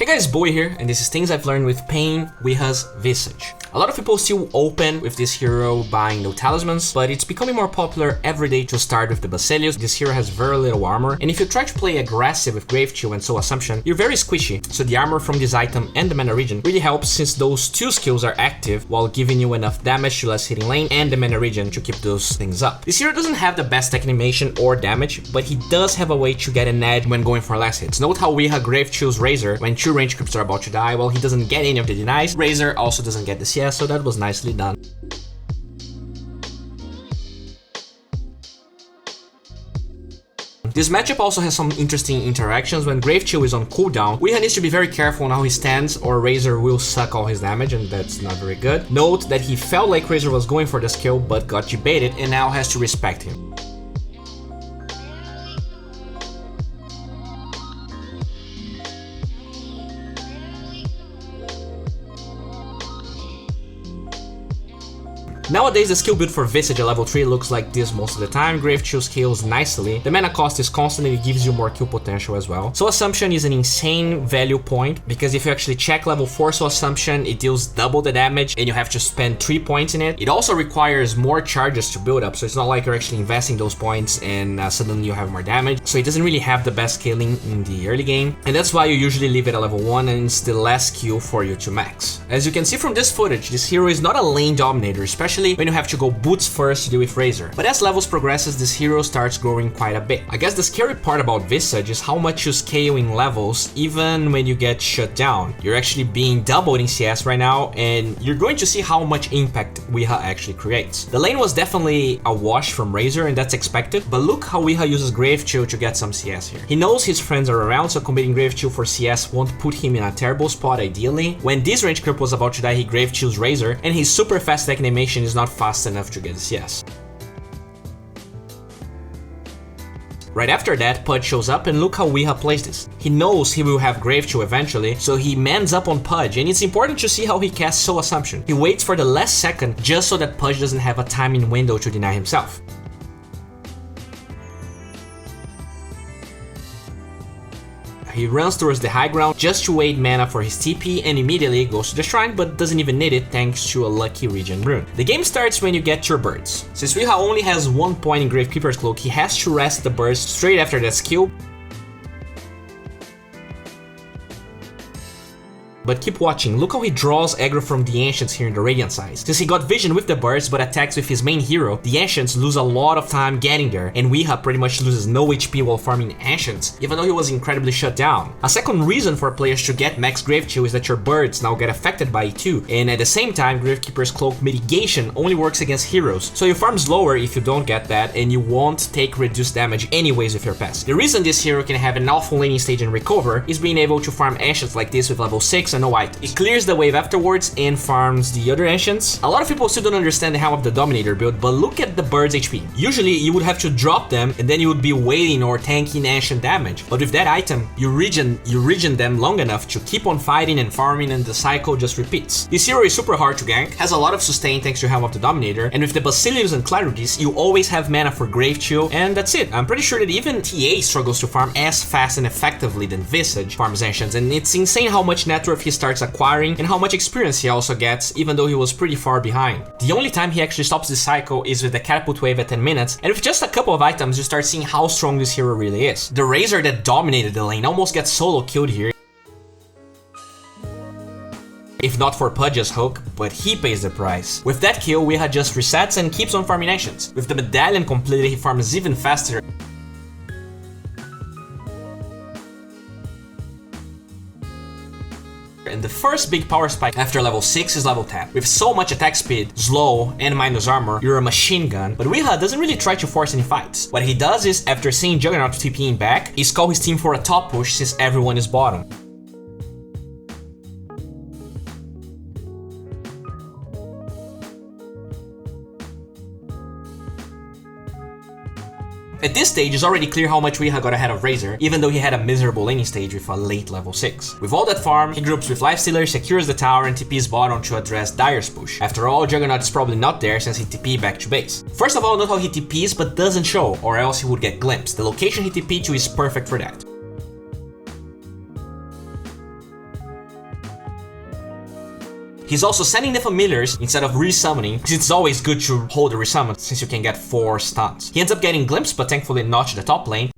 Hey guys, Bowie here, and this is things I've learned with PAIN.W33's Visage. A lot of people still open with this hero buying no talismans, but it's becoming more popular every day to start with the Basilius. This hero has very little armor, and if you try to play aggressive with Grave Chill and Soul Assumption, you're very squishy, so the armor from this item and the mana regen really helps since those two skills are active while giving you enough damage to last hitting lane and the mana regen to keep those things up. This hero doesn't have the best tech animation or damage, but he does have a way to get an edge when going for last hits. Note how Weeha Grave Chills Razor when two range creeps are about to die, while he doesn't get any of the denies. Razor also doesn't get the CS, so that was nicely done. This matchup also has some interesting interactions. When Grave Chill is on cooldown, Weeha needs to be very careful on how he stands or Razor will suck all his damage, and that's not very good. Note that he felt like Razor was going for the skill but got debated and now has to respect him. Nowadays, the skill build for Visage at level 3 looks like this most of the time. Grave Chill scales nicely, the mana cost is constant and it gives you more kill potential as well. Soul Assumption is an insane value point, because if you actually check level 4 Soul Assumption, it deals double the damage and you have to spend 3 points in it. It also requires more charges to build up, so it's not like you're actually investing those points and suddenly you have more damage. So it doesn't really have the best scaling in the early game, and that's why you usually leave it at level 1 and it's the last skill for you to max. As you can see from this footage, this hero is not a lane dominator, especially when you have to go boots first to deal with Razor. But as levels progresses, this hero starts growing quite a bit. I guess the scary part about Visage is how much you scale in levels even when you get shut down. You're actually being doubled in CS right now, and you're going to see how much impact Weeha actually creates. The lane was definitely a wash from Razor, and that's expected, but look how Weeha uses Grave Chill to get some CS here. He knows his friends are around, so committing Grave Chill for CS won't put him in a terrible spot ideally. When this range creep was about to die, he Grave Chills Razor, and his super fast tech animation is not fast enough to get the CS. Right after that, Pudge shows up, and look how Weeha plays this. He knows he will have Grave Chill eventually, so he mans up on Pudge, and it's important to see how he casts Soul Assumption. He waits for the last second just so that Pudge doesn't have a timing window to deny himself. He runs towards the high ground just to wait mana for his TP and immediately goes to the shrine, but doesn't even need it thanks to a lucky regen rune. The game starts when you get your birds. Since Weeha only has 1 point in Gravekeeper's Cloak, he has to rest the birds straight after that skill. But keep watching, look how he draws aggro from the Ancients here in the Radiant side. Since he got vision with the birds but attacks with his main hero, the Ancients lose a lot of time getting there, and Weeha pretty much loses no HP while farming Ancients, even though he was incredibly shut down. A second reason for players to get max Grave Chill is that your birds now get affected by it too, and at the same time, Gravekeeper's Cloak mitigation only works against heroes, so you farm slower if you don't get that, and you won't take reduced damage anyways with your pass. The reason this hero can have an awful laning stage and recover is being able to farm Ancients like this with level 6 and no items. It clears the wave afterwards and farms the other Ancients. A lot of people still don't understand the helm of the Dominator build, but look at the bird's HP. Usually you would have to drop them and then you would be waiting or tanking Ancient damage, but with that item, you regen them long enough to keep on fighting and farming, and the cycle just repeats. This hero is super hard to gank, has a lot of sustain thanks to helm of the Dominator, and with the Basilius and Clarities, you always have mana for Grave Chill, and that's it. I'm pretty sure that even TA struggles to farm as fast and effectively than Visage farms Ancients, and it's insane how much net worth he starts acquiring and how much experience he also gets, even though he was pretty far behind. The only time he actually stops this cycle is with the Catapult Wave at 10 minutes, and with just a couple of items you start seeing how strong this hero really is. The Razor that dominated the lane almost gets solo killed here, if not for Pudge's hook, but he pays the price. With that kill, Weeha just resets and keeps on farming Ancients. With the medallion completed, he farms even faster. And the first big power spike after level 6 is level 10. With so much attack speed, slow, and minus armor, you're a machine gun, but Weeha doesn't really try to force any fights. What he does is, after seeing Juggernaut TPing back, he calls his team for a top push since everyone is bottom. At this stage, it's already clear how much Weeha got ahead of Razor, even though he had a miserable laning stage with a late level 6. With all that farm, he groups with Lifestealer, secures the tower, and TPs bottom to address Dire's push. After all, Juggernaut is probably not there since he TP back to base. First of all, note how he TPs but doesn't show, or else he would get glimpsed. The location he TP to is perfect for that. He's also sending the familiars instead of resummoning, because it's always good to hold the resummon since you can get 4 stuns. He ends up getting glimpsed, but thankfully not to the top lane.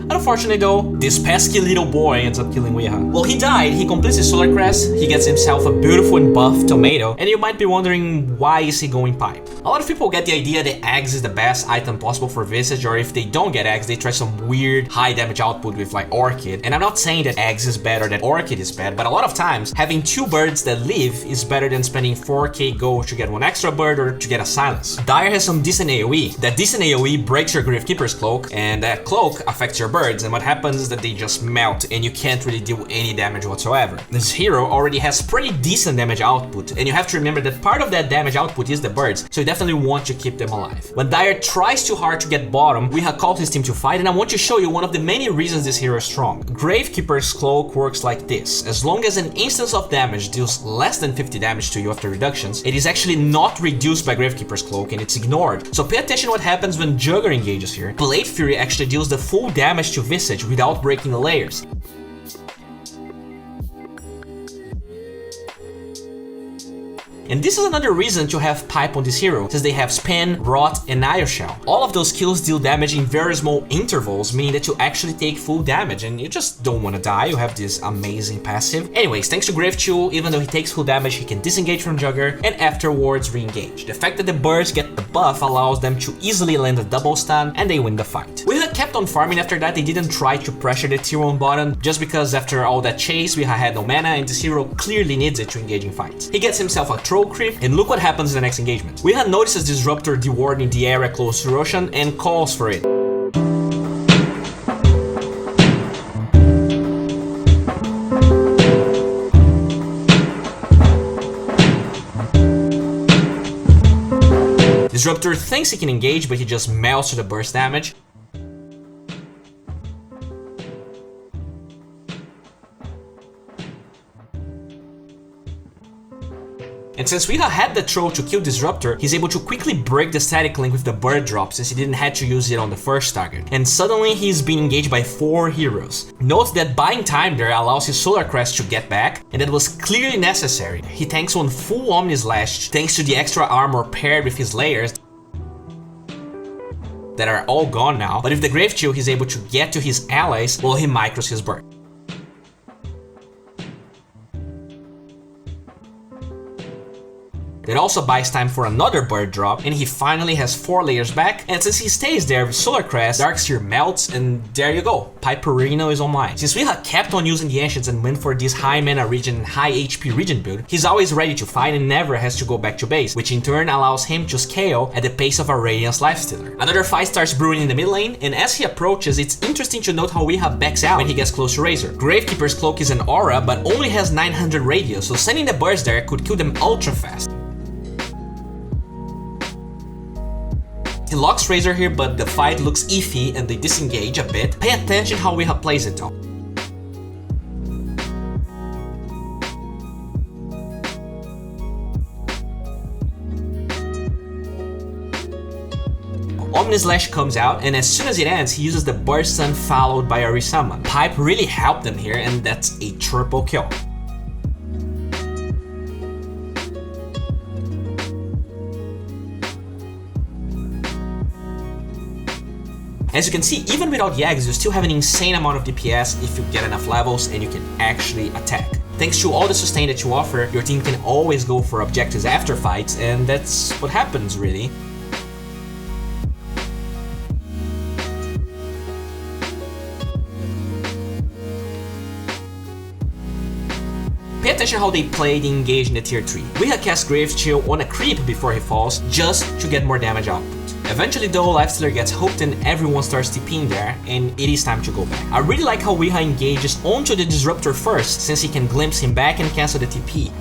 Unfortunately though, this pesky little boy ends up killing Weeha. Well, he died, he completes his Solar Crest, he gets himself a beautiful and buff tomato, and you might be wondering why is he going pipe. A lot of people get the idea that eggs is the best item possible for Visage, or if they don't get eggs, they try some weird high damage output with like Orchid. And I'm not saying that eggs is bad or that Orchid is bad, but a lot of times having 2 birds that live is better than spending 4k gold to get 1 extra bird or to get a silence. Dire has some decent AoE. That decent AoE breaks your Gravekeeper's cloak, and that cloak affects your birds, and what happens is that they just melt and you can't really do any damage whatsoever. This hero already has pretty decent damage output, and you have to remember that part of that damage output is the birds, so you definitely want to keep them alive. When Dire tries too hard to get bottom, we have called his team to fight, and I want to show you one of the many reasons this hero is strong. Gravekeeper's cloak works like this. As long as an instance of damage deals less than 50 damage to you after reductions, it is actually not reduced by Gravekeeper's cloak and it's ignored. So pay attention what happens when Jugger engages here. Blade Fury actually deals the full damage to Visage without breaking the layers. And this is another reason to have pipe on this hero, since they have Spin, Rot, and Iron Shell. All of those skills deal damage in very small intervals, meaning that you actually take full damage and you just don't want to die. You have this amazing passive. Anyways, thanks to Gravechill, even though he takes full damage, he can disengage from Jugger and afterwards re-engage. The fact that the birds get the buff allows them to easily land a double stun and they win the fight. We had kept on farming after that. They didn't try to pressure the tier 1 bottom just because after all that chase, we had no mana and this hero clearly needs it to engage in fights. He gets himself a troll creep, and look what happens in the next engagement. We had noticed Disruptor dewarding the area close to Roshan and calls for it. Disruptor thinks he can engage, but he just melts to the burst damage. And since Weeha had the troll to kill Disruptor, he's able to quickly break the static link with the bird drop since he didn't have to use it on the first target. And suddenly he's being engaged by 4 heroes. Note that buying time there allows his Solar Crest to get back, and that was clearly necessary. He tanks 1 full Omni Slash thanks to the extra armor paired with his layers that are all gone now, but with the Gravechill he's able to get to his allies while he micros his bird. That also buys time for another bird drop, and he finally has 4 layers back, and since he stays there with Solar Crest, Darkseer melts, and there you go, Pvgna is online. Since we have kept on using the Ancients and went for this high mana region and high HP region build, he's always ready to fight and never has to go back to base, which in turn allows him to scale at the pace of a Radiance Lifestealer. Another fight starts brewing in the mid lane, and as he approaches, it's interesting to note how Weeha backs out when he gets close to Razor. Gravekeeper's cloak is an aura, but only has 900 radius, so sending the birds there could kill them ultra fast. He locks Razor here, but the fight looks iffy and they disengage a bit. Pay attention how Weeha plays it though. Omni Slash comes out, and as soon as it ends, he uses the Burst Stun followed by a resummon. Pipe really helped them here, and that's a triple kill. As you can see, even without Yags, you still have an insane amount of DPS if you get enough levels and you can actually attack. Thanks to all the sustain that you offer, your team can always go for objectives after fights, and that's what happens really. Pay attention how they play the engage in the tier 3. Weeha casts Gravechill on a creep before he falls, just to get more damage output. Eventually though, Lifestealer gets hooked and everyone starts TPing there, and it is time to go back. I really like how Weeha engages onto the Disruptor first, since he can glimpse him back and cancel the TP.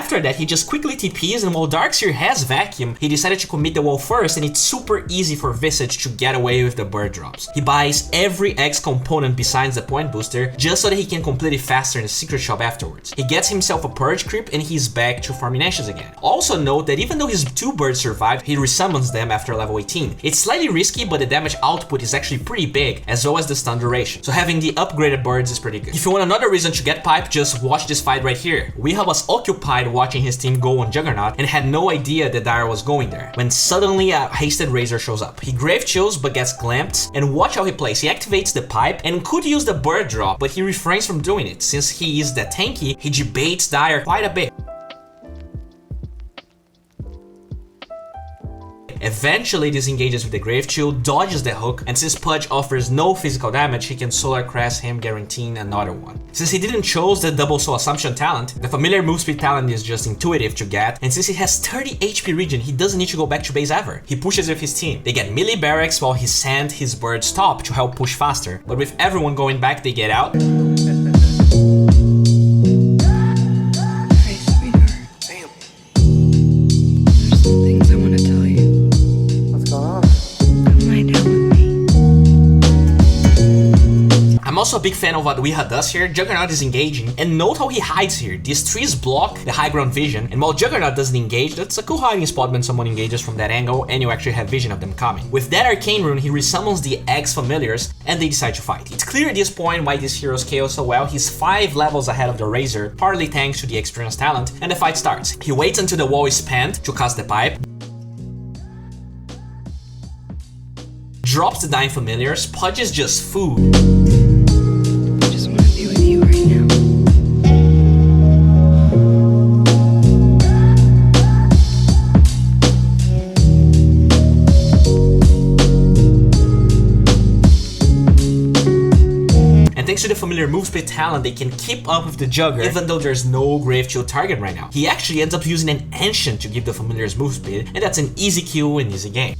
After that, he just quickly TPs, and while Darkseer has vacuum, he decided to commit the wall first, and it's super easy for Visage to get away with the bird drops. He buys every X component besides the point booster just so that he can complete it faster in the secret shop afterwards. He gets himself a purge creep and he's back to farming ashes again. Also note that even though his 2 birds survived, he resummons them after level 18. It's slightly risky, but the damage output is actually pretty big, as well as the stun duration. So having the upgraded birds is pretty good. If you want another reason to get pipe, just watch this fight right here. Weeha was occupied watching his team go on Juggernaut and had no idea that Dire was going there, when suddenly a hasted Razor shows up. He grave chills but gets glamped, and watch how he plays. He activates the pipe and could use the bird drop, but he refrains from doing it. Since he is that tanky, he debates Dire quite a bit. Eventually disengages with the Grave Chill, dodges the hook, and since Pudge offers no physical damage, he can Solar Crest him, guaranteeing another one. Since he didn't choose the Double Soul Assumption talent, the familiar move speed talent is just intuitive to get, and since he has 30 HP regen, he doesn't need to go back to base ever. He pushes with his team. They get melee barracks while he sends his birds top to help push faster, but with everyone going back, they get out. I'm also a big fan of what Weeha does here. Juggernaut is engaging, and note how he hides here. These trees block the high ground vision, and while Juggernaut doesn't engage, that's a cool hiding spot when someone engages from that angle and you actually have vision of them coming. With that arcane rune, he resummons the X familiars, and they decide to fight. It's clear at this point why these heroes KO so well. He's 5 levels ahead of the Razor, partly thanks to the experience talent, and the fight starts. He waits until the wall is spent to cast the pipe, drops the dying familiars. Pudge is just food. Thanks to the familiar move speed talent, they can keep up with the Jugger even though there's no Grave Chill target right now. He actually ends up using an Ancient to give the familiar's move speed, and that's an easy kill and easy game.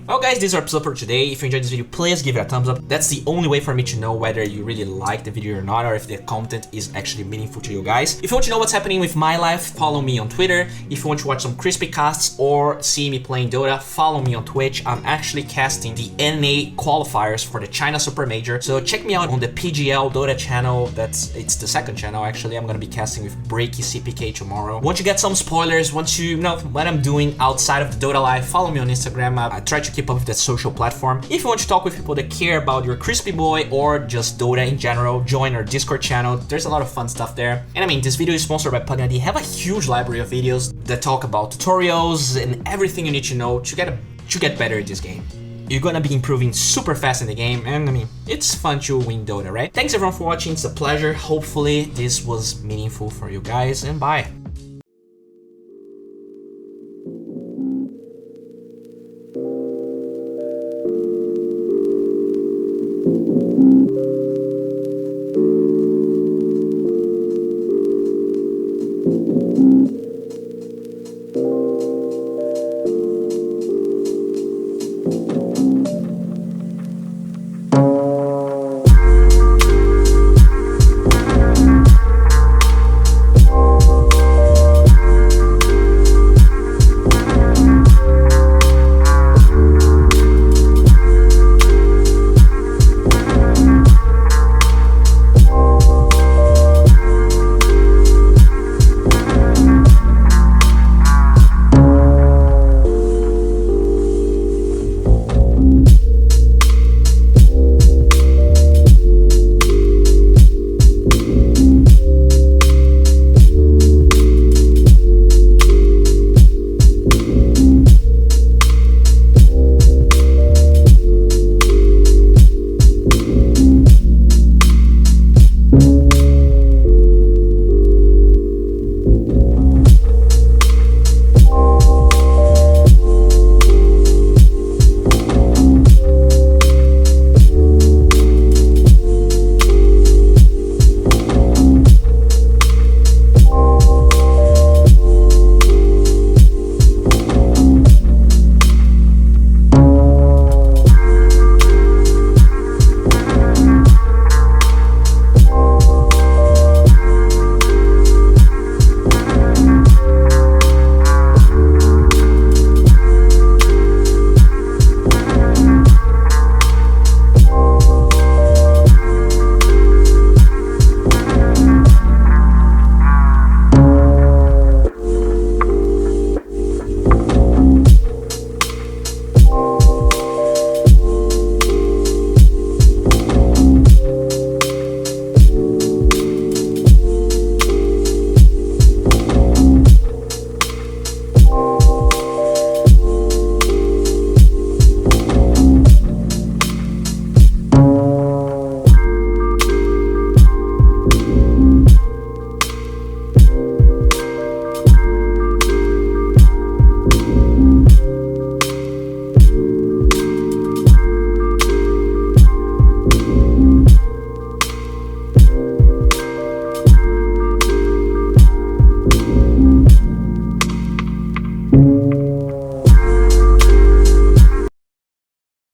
Well guys, this is our episode for today. If you enjoyed this video, please give it a thumbs up. That's the only way for me to know whether you really like the video or not, or if the content is actually meaningful to you guys. If you want to know what's happening with my life, follow me on Twitter. If you want to watch some crispy casts or see me playing Dota, follow me on Twitch. I'm actually casting the NA qualifiers for the China Super Major, so check me out on the PGL Dota channel. It's the second channel actually. I'm gonna be casting with Breaky CPK tomorrow. Want to get some spoilers, want to know what I'm doing outside of the Dota life, follow me on Instagram. I try to keep up with that social platform. If you want to talk with people that care about your crispy boy or just Dota in general, join our Discord channel. There's a lot of fun stuff there. And I mean, this video is sponsored by Pvgna. They have a huge library of videos that talk about tutorials and everything you need to know to get better at this game. You're gonna be improving super fast in the game, and I mean, it's fun to win Dota, right? Thanks everyone for watching, it's a pleasure. Hopefully this was meaningful for you guys, and bye.